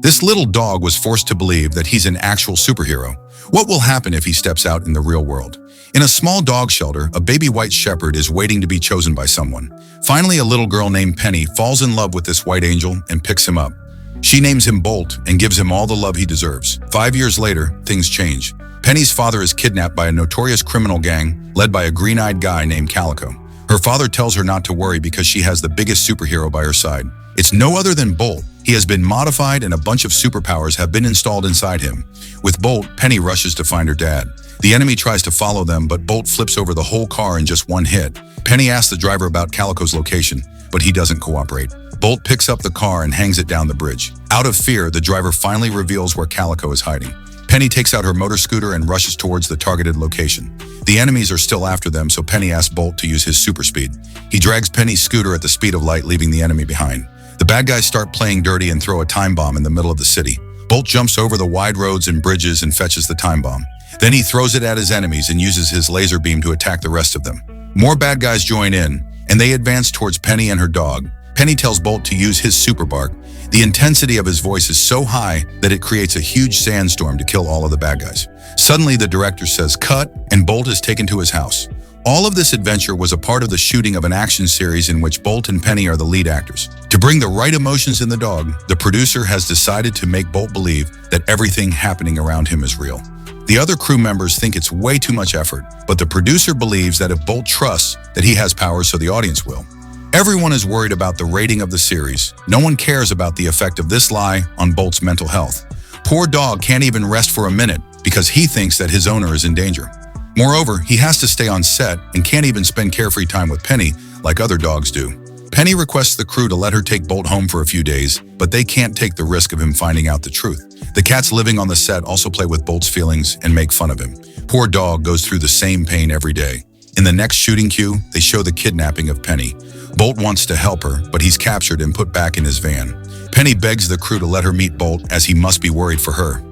This little dog was forced to believe that he's an actual superhero. What will happen if he steps out in the real world? In a small dog shelter, a baby white shepherd is waiting to be chosen by someone. Finally, a little girl named Penny falls in love with this white angel and picks him up. She names him Bolt and gives him all the love he deserves. 5 years later, things change. Penny's father is kidnapped by a notorious criminal gang led by a green-eyed guy named Calico. Her father tells her not to worry because she has the biggest superhero by her side. It's no other than Bolt. He has been modified and a bunch of superpowers have been installed inside him. With Bolt, Penny rushes to find her dad. The enemy tries to follow them, but Bolt flips over the whole car in just one hit. Penny asks the driver about Calico's location, but he doesn't cooperate. Bolt picks up the car and hangs it down the bridge. Out of fear, the driver finally reveals where Calico is hiding. Penny takes out her motor scooter and rushes towards the targeted location. The enemies are still after them, so Penny asks Bolt to use his super speed. He drags Penny's scooter at the speed of light, leaving the enemy behind. The bad guys start playing dirty and throw a time bomb in the middle of the city. Bolt jumps over the wide roads and bridges and fetches the time bomb. Then he throws it at his enemies and uses his laser beam to attack the rest of them. More bad guys join in, and they advance towards Penny and her dog. Penny tells Bolt to use his super bark. The intensity of his voice is so high that it creates a huge sandstorm to kill all of the bad guys. Suddenly, the director says cut, and Bolt is taken to his house. All of this adventure was a part of the shooting of an action series in which Bolt and Penny are the lead actors. To bring the right emotions in the dog, the producer has decided to make Bolt believe that everything happening around him is real. The other crew members think it's way too much effort, but the producer believes that if Bolt trusts that he has powers, so the audience will. Everyone is worried about the rating of the series. No one cares about the effect of this lie on Bolt's mental health. Poor dog can't even rest for a minute because he thinks that his owner is in danger. Moreover, he has to stay on set and can't even spend carefree time with Penny like other dogs do. Penny requests the crew to let her take Bolt home for a few days, but they can't take the risk of him finding out the truth. The cats living on the set also play with Bolt's feelings and make fun of him. Poor dog goes through the same pain every day. In the next shooting cue, they show the kidnapping of Penny. Bolt wants to help her, but he's captured and put back in his van. Penny begs the crew to let her meet Bolt as he must be worried for her.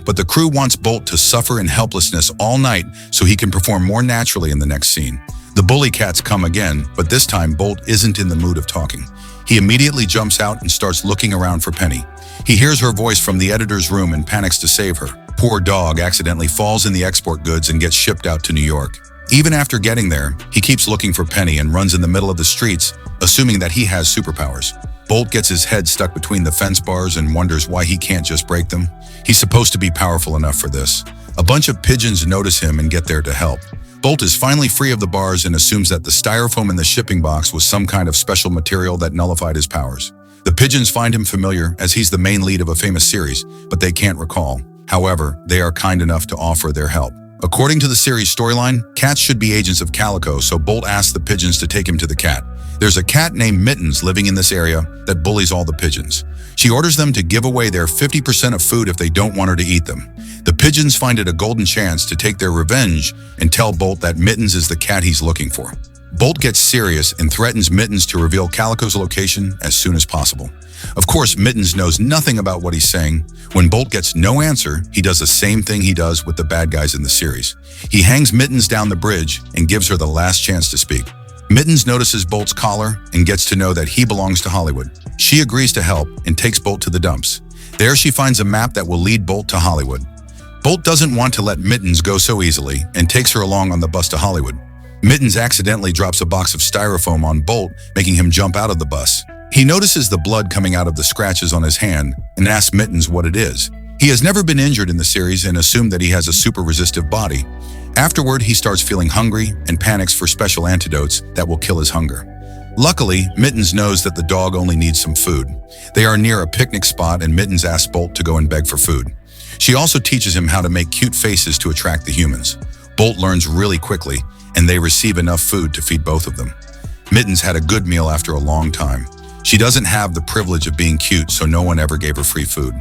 But the crew wants Bolt to suffer in helplessness all night so he can perform more naturally in the next scene. The bully cats come again, but this time Bolt isn't in the mood of talking. He immediately jumps out and starts looking around for Penny. He hears her voice from the editor's room and panics to save her. Poor dog accidentally falls in the export goods and gets shipped out to New York. Even after getting there, he keeps looking for Penny and runs in the middle of the streets, assuming that he has superpowers. Bolt gets his head stuck between the fence bars and wonders why he can't just break them. He's supposed to be powerful enough for this. A bunch of pigeons notice him and get there to help. Bolt is finally free of the bars and assumes that the styrofoam in the shipping box was some kind of special material that nullified his powers. The pigeons find him familiar as he's the main lead of a famous series, but they can't recall. However, they are kind enough to offer their help. According to the series storyline, cats should be agents of Calico, so Bolt asks the pigeons to take him to the cat. There's a cat named Mittens living in this area that bullies all the pigeons. She orders them to give away their 50% of food if they don't want her to eat them. The pigeons find it a golden chance to take their revenge and tell Bolt that Mittens is the cat he's looking for. Bolt gets serious and threatens Mittens to reveal Calico's location as soon as possible. Of course, Mittens knows nothing about what he's saying. When Bolt gets no answer, he does the same thing he does with the bad guys in the series. He hangs Mittens down the bridge and gives her the last chance to speak. Mittens notices Bolt's collar and gets to know that he belongs to Hollywood. She agrees to help and takes Bolt to the dumps. There she finds a map that will lead Bolt to Hollywood. Bolt doesn't want to let Mittens go so easily and takes her along on the bus to Hollywood. Mittens accidentally drops a box of styrofoam on Bolt, making him jump out of the bus. He notices the blood coming out of the scratches on his hand and asks Mittens what it is. He has never been injured in the series and assumed that he has a super resistive body. Afterward, he starts feeling hungry and panics for special antidotes that will kill his hunger. Luckily, Mittens knows that the dog only needs some food. They are near a picnic spot and Mittens asks Bolt to go and beg for food. She also teaches him how to make cute faces to attract the humans. Bolt learns really quickly and they receive enough food to feed both of them. Mittens had a good meal after a long time. She doesn't have the privilege of being cute, so no one ever gave her free food.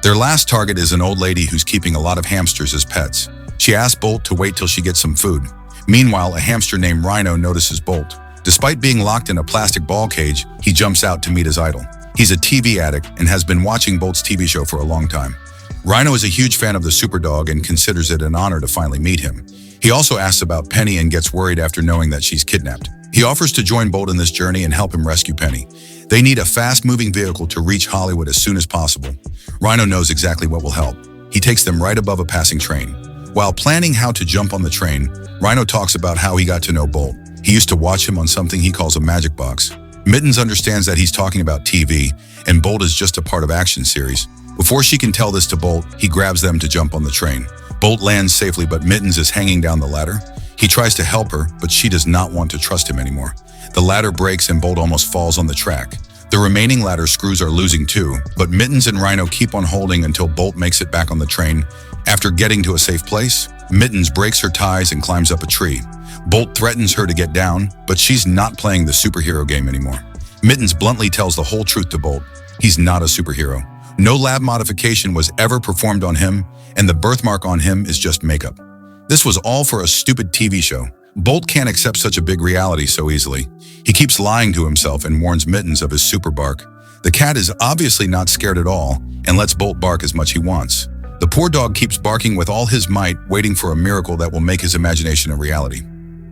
Their last target is an old lady who's keeping a lot of hamsters as pets. She asks Bolt to wait till she gets some food. Meanwhile, a hamster named Rhino notices Bolt. Despite being locked in a plastic ball cage, he jumps out to meet his idol. He's a TV addict and has been watching Bolt's TV show for a long time. Rhino is a huge fan of the Superdog and considers it an honor to finally meet him. He also asks about Penny and gets worried after knowing that she's kidnapped. He offers to join Bolt in this journey and help him rescue Penny. They need a fast-moving vehicle to reach Hollywood as soon as possible. Rhino knows exactly what will help. He takes them right above a passing train. While planning how to jump on the train, Rhino talks about how he got to know Bolt. He used to watch him on something he calls a magic box. Mittens understands that he's talking about TV, and Bolt is just a part of action series. Before she can tell this to Bolt, he grabs them to jump on the train. Bolt lands safely, but Mittens is hanging down the ladder. He tries to help her, but she does not want to trust him anymore. The ladder breaks and Bolt almost falls on the track. The remaining ladder screws are losing too, but Mittens and Rhino keep on holding until Bolt makes it back on the train. After getting to a safe place, Mittens breaks her ties and climbs up a tree. Bolt threatens her to get down, but she's not playing the superhero game anymore. Mittens bluntly tells the whole truth to Bolt. He's not a superhero. No lab modification was ever performed on him, and the birthmark on him is just makeup. This was all for a stupid TV show. Bolt can't accept such a big reality so easily. He keeps lying to himself and warns Mittens of his super bark. The cat is obviously not scared at all and lets Bolt bark as much he wants. The poor dog keeps barking with all his might, waiting for a miracle that will make his imagination a reality.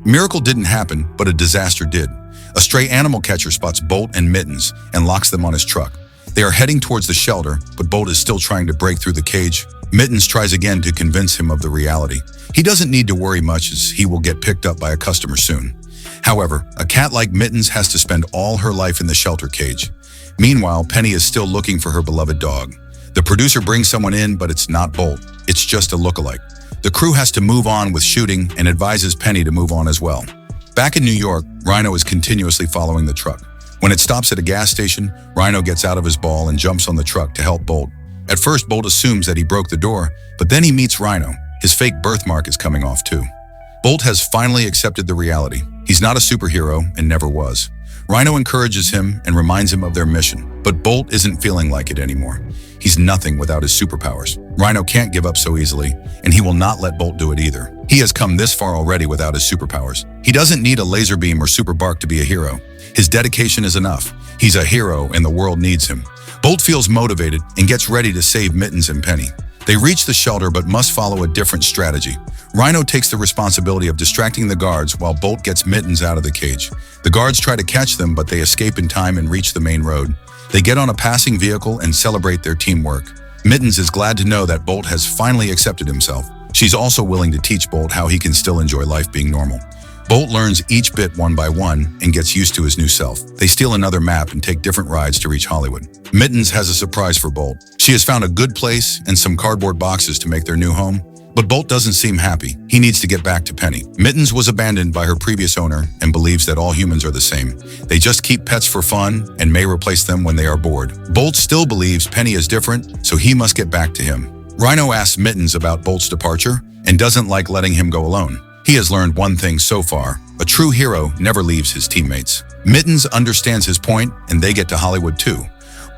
Miracle didn't happen, but a disaster did. A stray animal catcher spots Bolt and Mittens and locks them on his truck. They are heading towards the shelter, but Bolt is still trying to break through the cage. Mittens tries again to convince him of the reality. He doesn't need to worry much as he will get picked up by a customer soon. However, a cat like Mittens has to spend all her life in the shelter cage. Meanwhile, Penny is still looking for her beloved dog. The producer brings someone in, but it's not Bolt. It's just a lookalike. The crew has to move on with shooting and advises Penny to move on as well. Back in New York, Rhino is continuously following the truck. When it stops at a gas station, Rhino gets out of his ball and jumps on the truck to help Bolt. At first, Bolt assumes that he broke the door, but then he meets Rhino. His fake birthmark is coming off too. Bolt has finally accepted the reality. He's not a superhero and never was. Rhino encourages him and reminds him of their mission, but Bolt isn't feeling like it anymore. He's nothing without his superpowers. Rhino can't give up so easily, and he will not let Bolt do it either. He has come this far already without his superpowers. He doesn't need a laser beam or super bark to be a hero. His dedication is enough. He's a hero and the world needs him. Bolt feels motivated and gets ready to save Mittens and Penny. They reach the shelter but must follow a different strategy. Rhino takes the responsibility of distracting the guards while Bolt gets Mittens out of the cage. The guards try to catch them, but they escape in time and reach the main road. They get on a passing vehicle and celebrate their teamwork. Mittens is glad to know that Bolt has finally accepted himself. She's also willing to teach Bolt how he can still enjoy life being normal. Bolt learns each bit one by one and gets used to his new self. They steal another map and take different rides to reach Hollywood. Mittens has a surprise for Bolt. She has found a good place and some cardboard boxes to make their new home. But Bolt doesn't seem happy. He needs to get back to Penny. Mittens was abandoned by her previous owner and believes that all humans are the same. They just keep pets for fun and may replace them when they are bored. Bolt still believes Penny is different, so he must get back to him. Rhino asks Mittens about Bolt's departure and doesn't like letting him go alone. He has learned one thing so far: a true hero never leaves his teammates. Mittens understands his point, and they get to Hollywood too.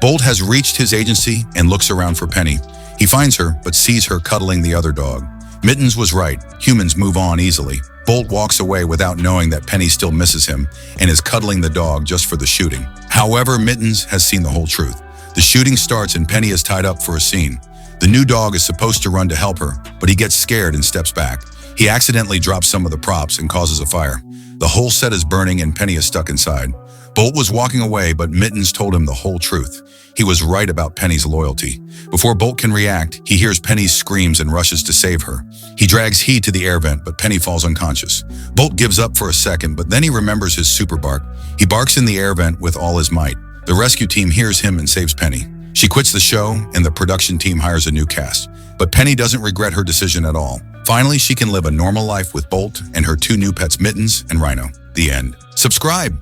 Bolt has reached his agency and looks around for Penny. He finds her, but sees her cuddling the other dog. Mittens was right. Humans move on easily. Bolt walks away without knowing that Penny still misses him and is cuddling the dog just for the shooting. However, Mittens has seen the whole truth. The shooting starts and Penny is tied up for a scene. The new dog is supposed to run to help her, but he gets scared and steps back. He accidentally drops some of the props and causes a fire. The whole set is burning and Penny is stuck inside. Bolt was walking away, but Mittens told him the whole truth. He was right about Penny's loyalty. Before Bolt can react, he hears Penny's screams and rushes to save her. He drags He to the air vent, but Penny falls unconscious. Bolt gives up for a second, but then he remembers his super bark. He barks in the air vent with all his might. The rescue team hears him and saves Penny. She quits the show, and the production team hires a new cast. But Penny doesn't regret her decision at all. Finally, she can live a normal life with Bolt and her two new pets, Mittens and Rhino. The end. Subscribe!